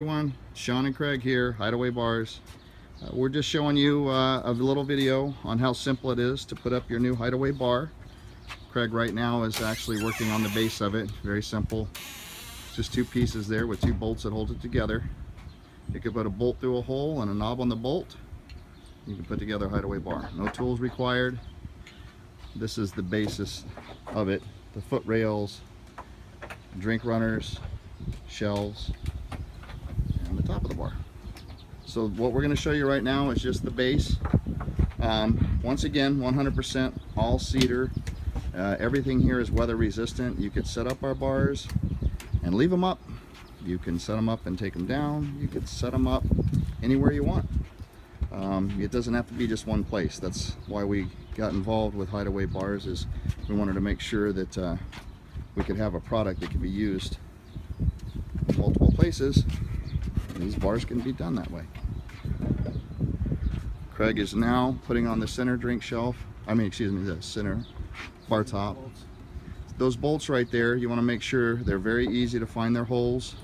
Everyone, Sean and Craig here, Hideaway Bars. We're just showing you a little video on how simple it is to put up your new Hideaway bar. Craig right now is actually working on the base of it. Very simple. Just two pieces there with two bolts that hold it together. You can put a bolt through a hole and a knob on the bolt. You can put together a Hideaway bar. No tools required. This is the basis of it. The foot rails, drink runners, shelves, and the top of the bar. So what we're going to show you right now is just the base. Once again, 100% all cedar. Everything here is weather resistant. You could set up our bars and leave them up. You can set them up and take them down. You could set them up anywhere you want. It doesn't have to be just one place. That's why we got involved with Hideaway Bars, is we wanted to make sure that we could have a product that could be used in multiple places. These bars can be done that way. Craig is now putting on the center drink shelf. The center bar top. Those bolts right there, you want to make sure they're very easy to find their holes.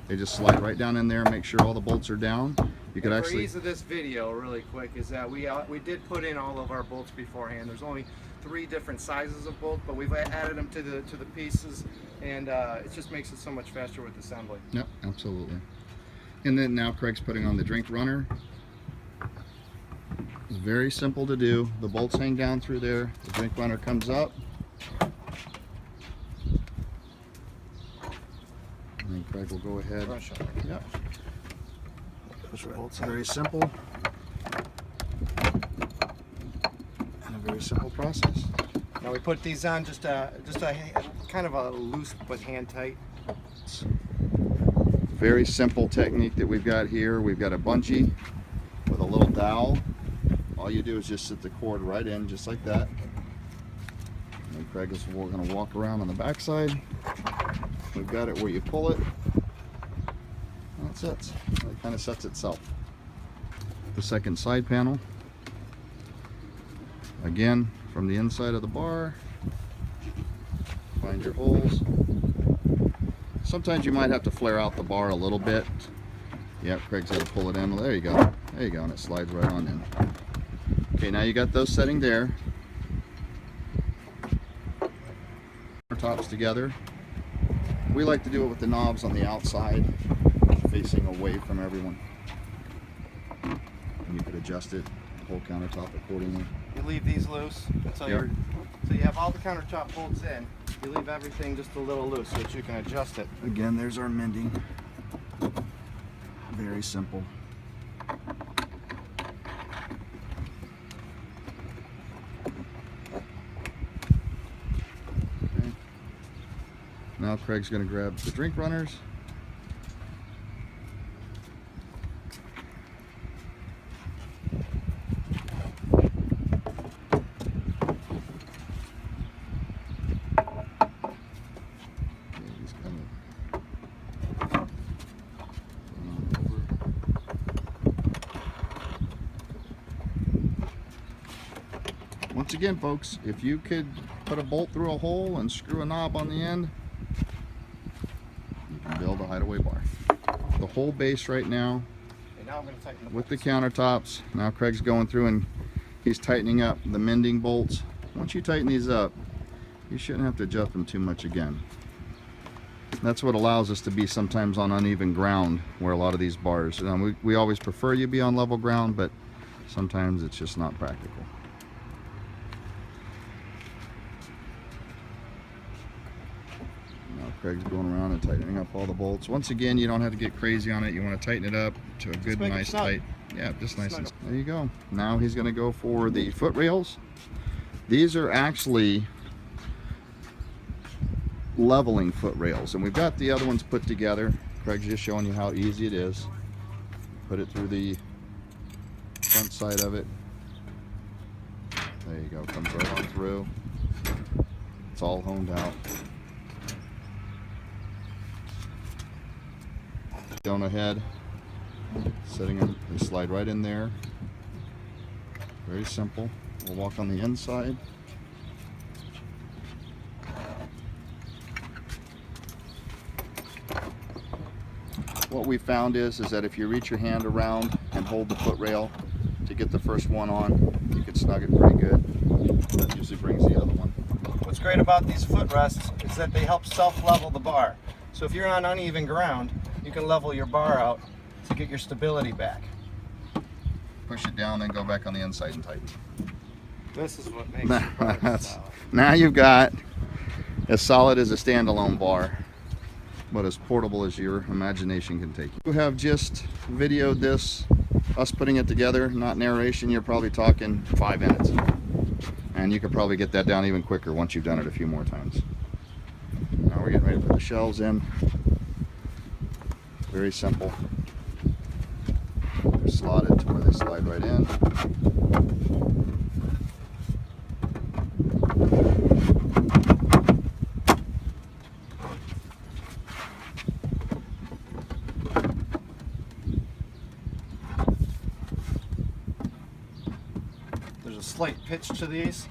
They just slide right down in there. Make sure all the bolts are down. You could For ease of this video, really quick, is that we did put in all of our bolts beforehand. There's only 3 different sizes of bolt, but we've added them to the pieces, and it just makes it so much faster with assembly. Yep, absolutely. And then now Craig's putting on the drink runner. It's very simple to do. The bolts hang down through there. The drink runner comes up. And then Craig will go ahead. Yep. Push bolts. Very simple. And a very simple process. Now we put these on just a kind of a loose but hand tight. Very simple technique that we've got here. We've got a bungee with a little dowel. All you do is just sit the cord right in, just like that. And Craig is going to walk around on the back side. We've got it where you pull it. That's it. It kind of sets itself. The second side panel. Again, from the inside of the bar. Find your holes. Sometimes you might have to flare out the bar a little bit. Yep, Craig's got to pull it in. There you go. There you go, and it slides right on in. Okay, now you got those setting there. Our tops together. We like to do it with the knobs on the outside, facing away from everyone. And you could adjust it, the whole countertop accordingly. You leave these loose, so Yep. so you have all the countertop bolts in. You leave everything just a little loose so that you can adjust it. Again, there's our mending. Very simple. Okay. Now Craig's going to grab the drink runners. Once again, folks, if you could put a bolt through a hole and screw a knob on the end, you can build a Hideaway bar. The whole base right now, Okay, now I'm going to tighten the with the bolts. countertops. Now Craig's going through and he's tightening up the mending bolts. Once you tighten these up, you shouldn't have to adjust them too much again. That's what allows us to be sometimes on uneven ground, where a lot of these bars, we always prefer you be on level ground, but sometimes it's just not practical. Now Craig's going around and tightening up all the bolts. Once again, you don't have to get crazy on it. You want to tighten it up to a good, make it nice, snug. tight. Yeah, just nice and there you go. Now he's going to go for the foot rails. These are actually leveling foot rails, and we've got the other ones put together. Craig's just showing you how easy it is. Put it through the front side of it. There you go, comes right on through. It's all honed out. Going ahead, setting them, they slide right in there. Very simple. We'll walk on the inside. what we found is that if you reach your hand around and hold the foot rail to get the first one on, you can snug it pretty good. That usually brings the other one. What's great about these footrests is that they help self-level the bar. So if you're on uneven ground, you can level your bar out to get your stability back. Push it down, then go back on the inside and tighten. This is what makes your bar solid. Now you've got as solid as a standalone bar, but as portable as your imagination can take you. You have just videoed this, us putting it together, not narration. You're probably talking 5 minutes. And you could probably get that down even quicker once you've done it a few more times. Now we're getting ready to put the shelves in. Very simple. They're slotted to where they slide right in. There's a slight pitch to these.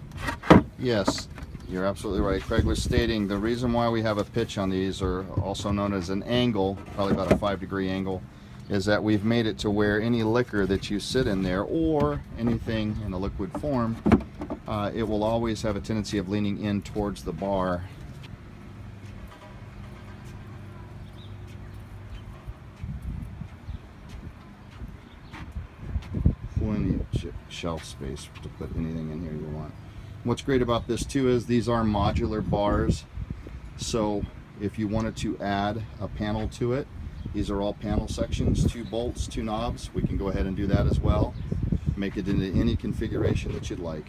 Yes, you're absolutely right. Craig was stating the reason why we have a pitch on these, or also known as an angle, probably about a 5-degree angle, is that we've made it to where any liquor that you sit in there or anything in a liquid form, it will always have a tendency of leaning in towards the bar. Plenty of shelf space to put anything in here you want. What's great about this too is these are modular bars, so if you wanted to add a panel to it, these are all panel sections, 2 bolts, 2 knobs. We can go ahead and do that as well. Make it into any configuration that you'd like.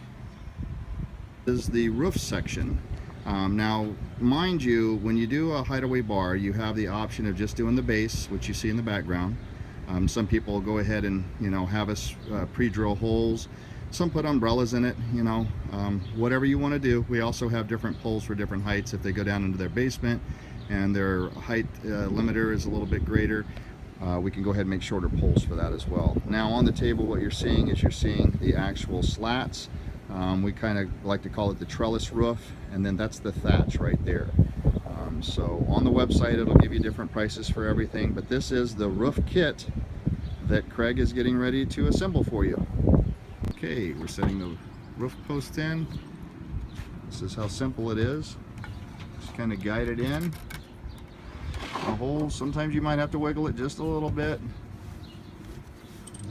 This is the roof section. Now, mind you, when you do a hideaway bar, you have the option of just doing the base, which you see in the background. Some people will go ahead and, have us pre-drill holes. Some put umbrellas in it, whatever you want to do. We also have different poles for different heights if they go down into their basement and their height limiter is a little bit greater. We can go ahead and make shorter poles for that as well. Now on the table, what you're seeing is the actual slats. We kind of like to call it the trellis roof, and then that's the thatch right there. So on the website, it'll give you different prices for everything, but this is the roof kit that Craig is getting ready to assemble for you. Okay, we're setting the roof post in. This is how simple it is. Just kind of guide it in. The holes, sometimes you might have to wiggle it just a little bit.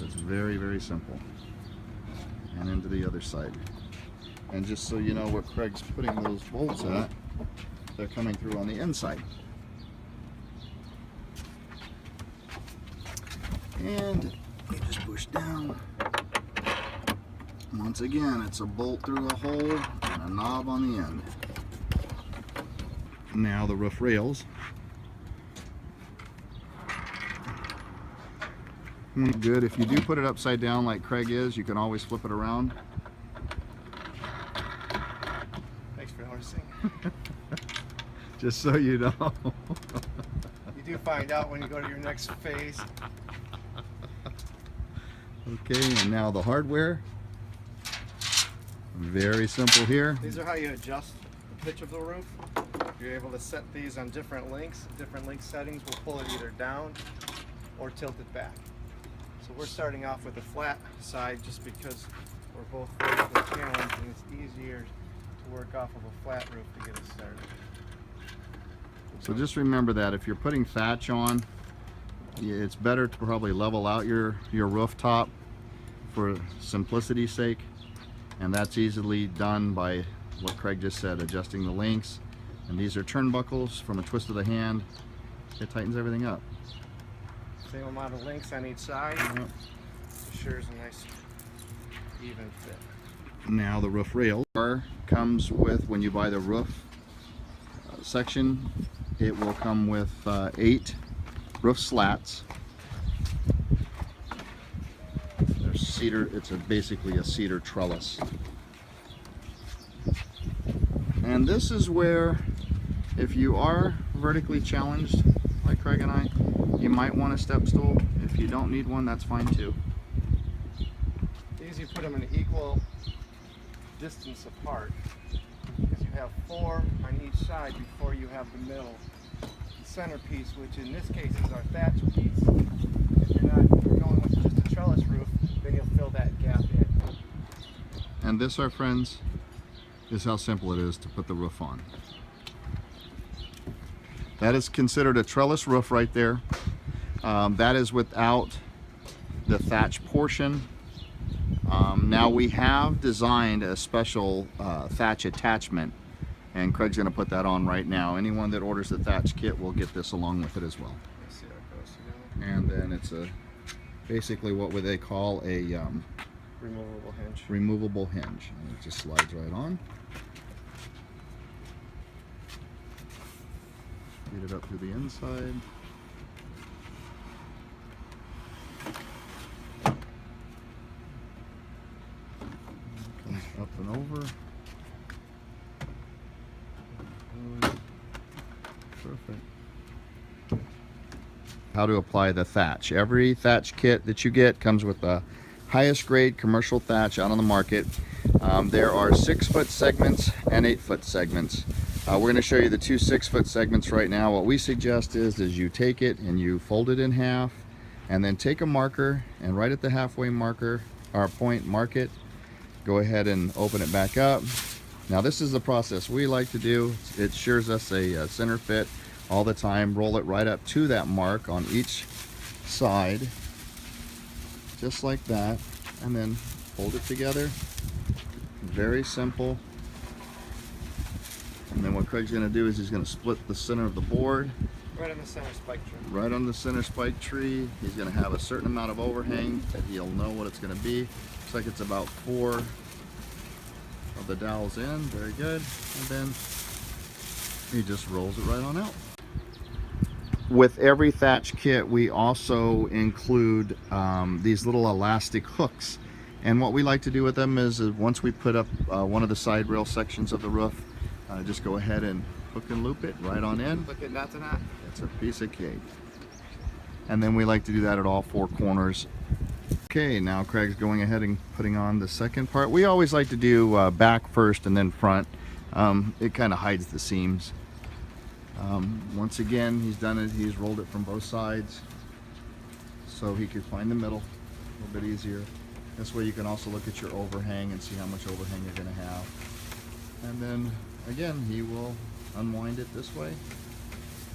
It's very, very simple. And into the other side. And just so you know what Craig's putting those bolts at, they're coming through on the inside. And you just push down. Once again, it's a bolt through a hole and a knob on the end. Now the roof rails. Good. If you do put it upside down like Craig is, you can always flip it around. Thanks for noticing. Just so you know. You do find out when you go to your next phase. Okay, and now the hardware. Very simple here. These are how you adjust the pitch of the roof. You're able to set these on different links. Different link settings will pull it either down or tilt it back. So we're starting off with the flat side just because we're both physically challenged and it's easier to work off of a flat roof to get us started. So just remember that if you're putting thatch on, it's better to probably level out your rooftop for simplicity's sake. And that's easily done by what Craig just said, adjusting the links. And these are turnbuckles from a twist of the hand. It tightens everything up. Same amount of links on each side. Yep. Sure is a nice even fit. Now the roof rail comes with, when you buy the roof section, it will come with 8 roof slats. There's cedar, it's basically a cedar trellis. And this is where, if you are vertically challenged, like Craig and I, you might want a step stool. If you don't need one, that's fine too. These you put them in equal distance apart because you have 4 on each side before you have the middle centerpiece, which in this case is our thatch piece. If you're not going with just a trellis roof, then you'll fill that gap in. And this, our friends, is how simple it is to put the roof on. That is considered a trellis roof right there. That is without the thatch portion. Now we have designed a special thatch attachment, and Craig's going to put that on right now. Anyone that orders the thatch kit will get this along with it as well. Let's see how it goes together. And then it's basically what would they call a Removable hinge. removable hinge. And it just slides right on. Feed it up through the inside. Comes up and over. Perfect. How to apply the thatch. Every thatch kit that you get comes with the highest grade commercial thatch out on the market. There are 6-foot segments and 8-foot segments. We're going to show you the 2 6-foot segments right now. What we suggest is you take it and you fold it in half, and then take a marker and right at the halfway marker or point, mark it. Go ahead and open it back up. Now this is the process we like to do. It assures us a center fit all the time. Roll it right up to that mark on each side, just like that, and then fold it together. Very simple. And then what Craig's going to do is he's going to split the center of the board. Right on the center spike tree. Right on the center spike tree. He's going to have a certain amount of overhang that he'll know what it's going to be. Looks like it's about 4 of the dowels in. Very good. And then he just rolls it right on out. With every thatch kit, we also include these little elastic hooks. And what we like to do with them is once we put up one of the side rail sections of the roof, just go ahead and hook and loop it right on in. Look at knot to knot. It's a piece of cake. And then we like to do that at all 4 corners. Okay, now Craig's going ahead and putting on the second part. We always like to do back first and then front. It kind of hides the seams. Once again, he's done it. He's rolled it from both sides so he could find the middle a little bit easier. This way you can also look at your overhang and see how much overhang you're going to have. And then again, he will unwind it this way.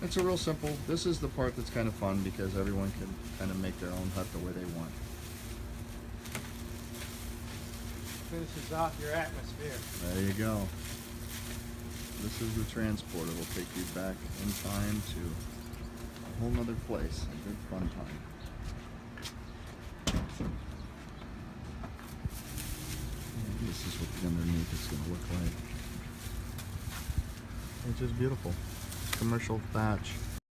It's a real simple. This is the part that's kind of fun because everyone can kind of make their own hut the way they want. Finishes off your atmosphere. There you go. This is the transporter. We'll take you back in time to a whole nother place. A good fun time. And this is what the underneath is going to look like. It's just beautiful. Commercial thatch.